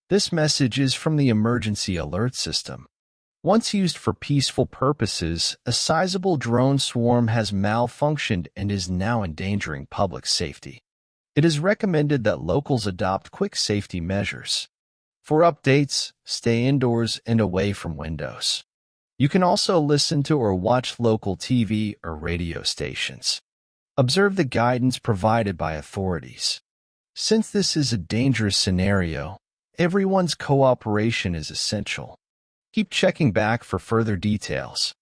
This message is from the emergency alert system. Once used for peaceful purposes, a sizable drone swarm has malfunctioned and is now endangering public safety. It is recommended that locals adopt quick safety measures. For updates, stay indoors and away from windows. You can also listen to or watch local TV or radio stations. Observe the guidance provided by authorities. Since this is a dangerous scenario, everyone's cooperation is essential. Keep checking back for further details.